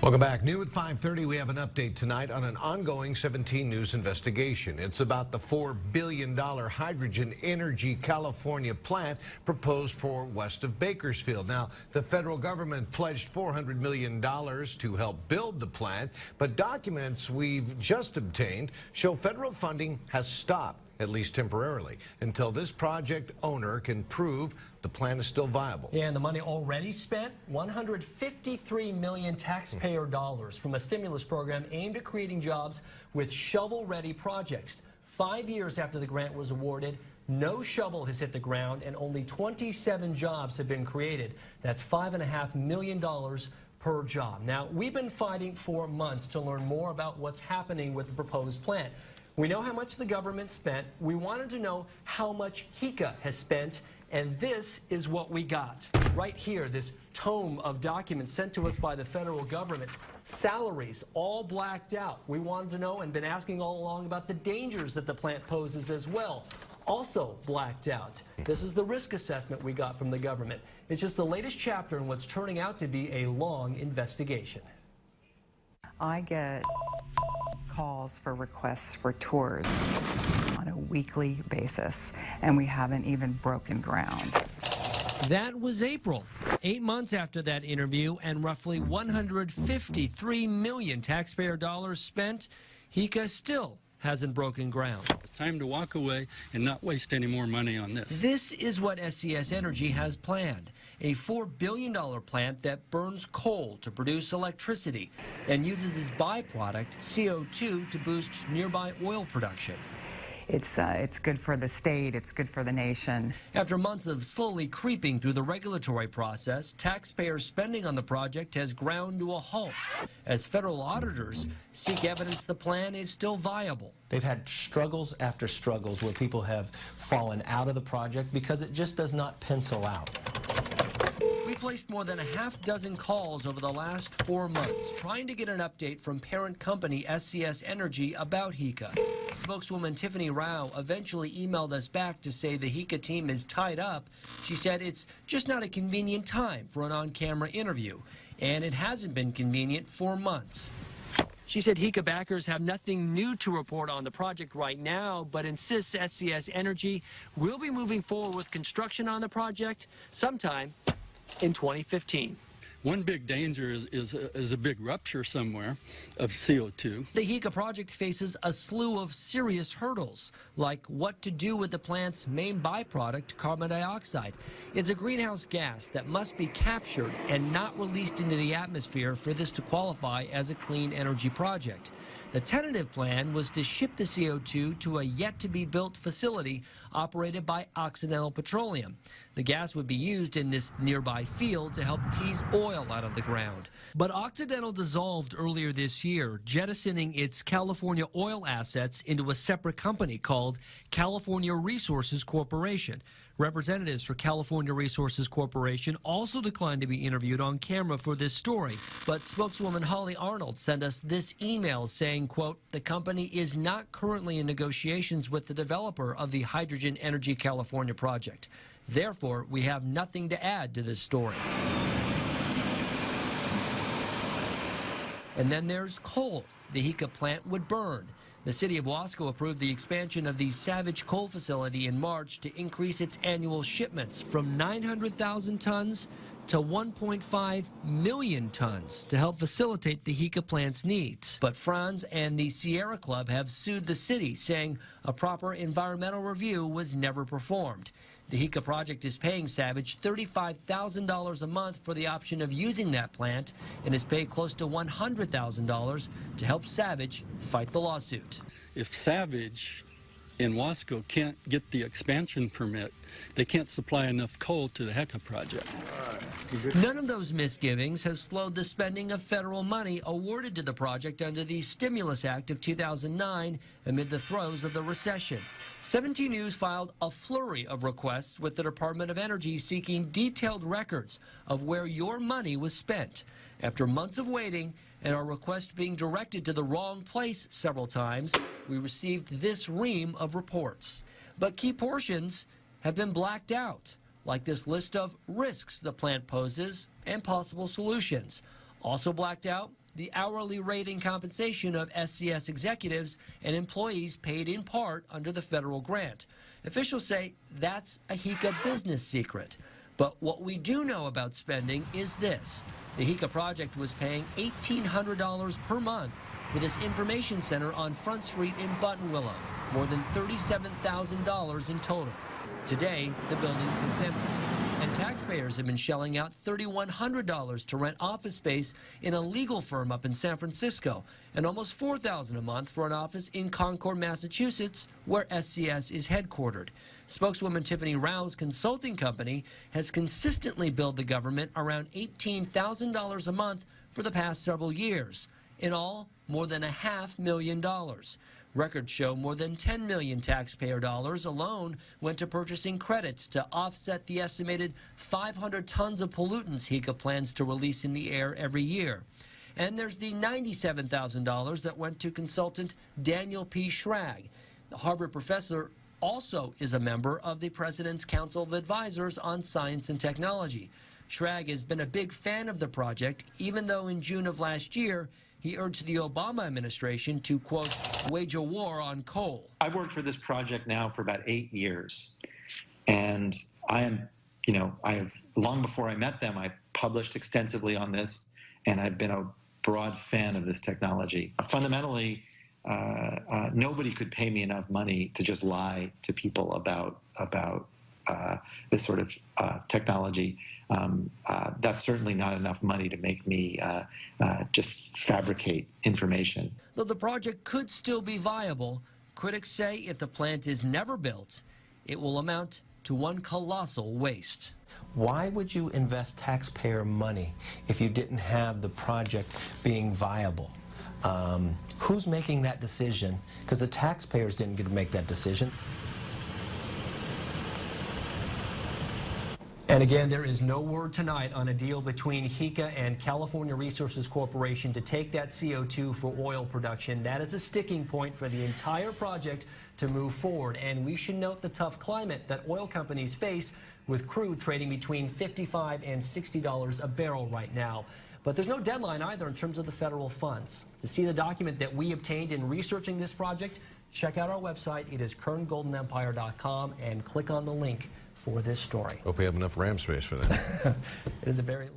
Welcome back. New at 5:30, we have an update tonight on an ongoing 17 News investigation. It's about the $4 billion hydrogen energy California plant proposed for west of Bakersfield. Now, the federal government pledged $400 million to help build the plant, but documents we've just obtained show federal funding has stopped, at least temporarily, until this project owner can prove the plan is still viable. Yeah, and the money already spent, $153 million taxpayer dollars from a stimulus program aimed at creating jobs with shovel-ready projects. 5 years after the grant was awarded, no shovel has hit the ground and only 27 jobs have been created. That's $5.5 million per job. Now, we've been fighting for months to learn more about what's happening with the proposed plant. We know how much the government spent. We wanted to know how much HECA has spent, and this is what we got. Right here, this tome of documents sent to us by the federal government. Salaries all blacked out. We wanted to know and been asking all along about the dangers that the plant poses as well. Also blacked out. This is the risk assessment we got from the government. It's just the latest chapter in what's turning out to be a long investigation. I get calls for requests for tours on a weekly basis, and we haven't even broken ground. That was April, 8 months after that interview and roughly $153 million taxpayer dollars spent. HECA still hasn't broken ground. It's time to walk away and not waste any more money on this. This is what SCS Energy has planned, a $4 billion plant that burns coal to produce electricity and uses as byproduct CO2 to boost nearby oil production. It's good for the state, it's good for the nation. After months of slowly creeping through the regulatory process, taxpayer spending on the project has ground to a halt as federal auditors seek evidence the plan is still viable. They've had struggles after struggles where people have fallen out of the project because it just does not pencil out. We placed more than a half dozen calls over the last 4 months trying to get an update from parent company SCS Energy about HECA. Spokeswoman Tiffany Rao eventually emailed us back to say the HECA team is tied up. She said it's just not a convenient time for an on-camera interview, and it hasn't been convenient for months. She said HECA backers have nothing new to report on the project right now, but insists SCS Energy will be moving forward with construction on the project sometime in 2015. One big danger is a big rupture somewhere of CO2. The HECA project faces a slew of serious hurdles, like what to do with the plant's main byproduct, carbon dioxide. It's a greenhouse gas that must be captured and not released into the atmosphere for this to qualify as a clean energy project. The tentative plan was to ship the CO2 to a yet-to-be-built facility operated by Occidental Petroleum. The gas would be used in this nearby field to help tease oil out of the ground. But Occidental dissolved earlier this year, jettisoning its California oil assets into a separate company called California Resources Corporation. Representatives for California Resources Corporation also declined to be interviewed on camera for this story. But spokeswoman Holly Arnold sent us this email saying, quote, the company is not currently in negotiations with the developer of the Hydrogen Energy California project. Therefore, we have nothing to add to this story. And then there's coal the HECA plant would burn. The city of Wasco approved the expansion of the Savage coal facility in March to increase its annual shipments from 900,000 tons to 1.5 million tons to help facilitate the HECA plant's needs. But Franz and the Sierra Club have sued the city, saying a proper environmental review was never performed. The HECA project is paying Savage $35,000 a month for the option of using that plant and has paid close to $100,000 to help Savage fight the lawsuit. If Savage in Wasco can't get the expansion permit, they can't supply enough coal to the HECA project. None of those misgivings has slowed the spending of federal money awarded to the project under the Stimulus Act of 2009 amid the throes of the recession. 17 News filed a flurry of requests with the Department of Energy seeking detailed records of where your money was spent. After months of waiting and our request being directed to the wrong place several times, we received this ream of reports. But key portions have been blacked out, like this list of risks the plant poses and possible solutions. Also blacked out, the hourly rate and compensation of SCS executives and employees paid in part under the federal grant. Officials say that's a HECA business secret. But what we do know about spending is this. The HECA project was paying $1,800 per month for this information center on Front Street in Buttonwillow, more than $37,000 in total. Today, the building sits empty, and taxpayers have been shelling out $3,100 to rent office space in a legal firm up in San Francisco, and almost $4,000 a month for an office in Concord, Massachusetts, where SCS is headquartered. Spokeswoman Tiffany Rao's consulting company has consistently billed the government around $18,000 a month for the past several years. In all, more than $500,000. Records show more than $10 million taxpayer dollars alone went to purchasing credits to offset the estimated 500 tons of pollutants HECA plans to release in the air every year. And there's the $97,000 that went to consultant Daniel Schrag. The Harvard professor also is a member of the President's Council of Advisors on Science and Technology. Schrag has been a big fan of the project, even though in June of last year, he urged the Obama administration to, quote, wage a war on coal. I've worked for this project now for about 8 years. And I am, long before I met them, I published extensively on this, and I've been a broad fan of this technology. Fundamentally, nobody could pay me enough money to just lie to people about this sort of technology. That's certainly not enough money to make me just fabricate information. Though the project could still be viable, critics say if the plant is never built, it will amount to one colossal waste. Why would you invest taxpayer money if you didn't have the project being viable? Who's making that decision? Because the taxpayers didn't get to make that decision. And again, there is no word tonight on a deal between HECA and California Resources Corporation to take that CO2 for oil production. That is a sticking point for the entire project to move forward. And we should note the tough climate that oil companies face, with crude trading between $55 and $60 a barrel right now. But there's no deadline either in terms of the federal funds. To see the document that we obtained in researching this project, check out our website. It is kerngoldenempire.com, and click on the link for this story. Hope we have enough RAM space for that. It is a very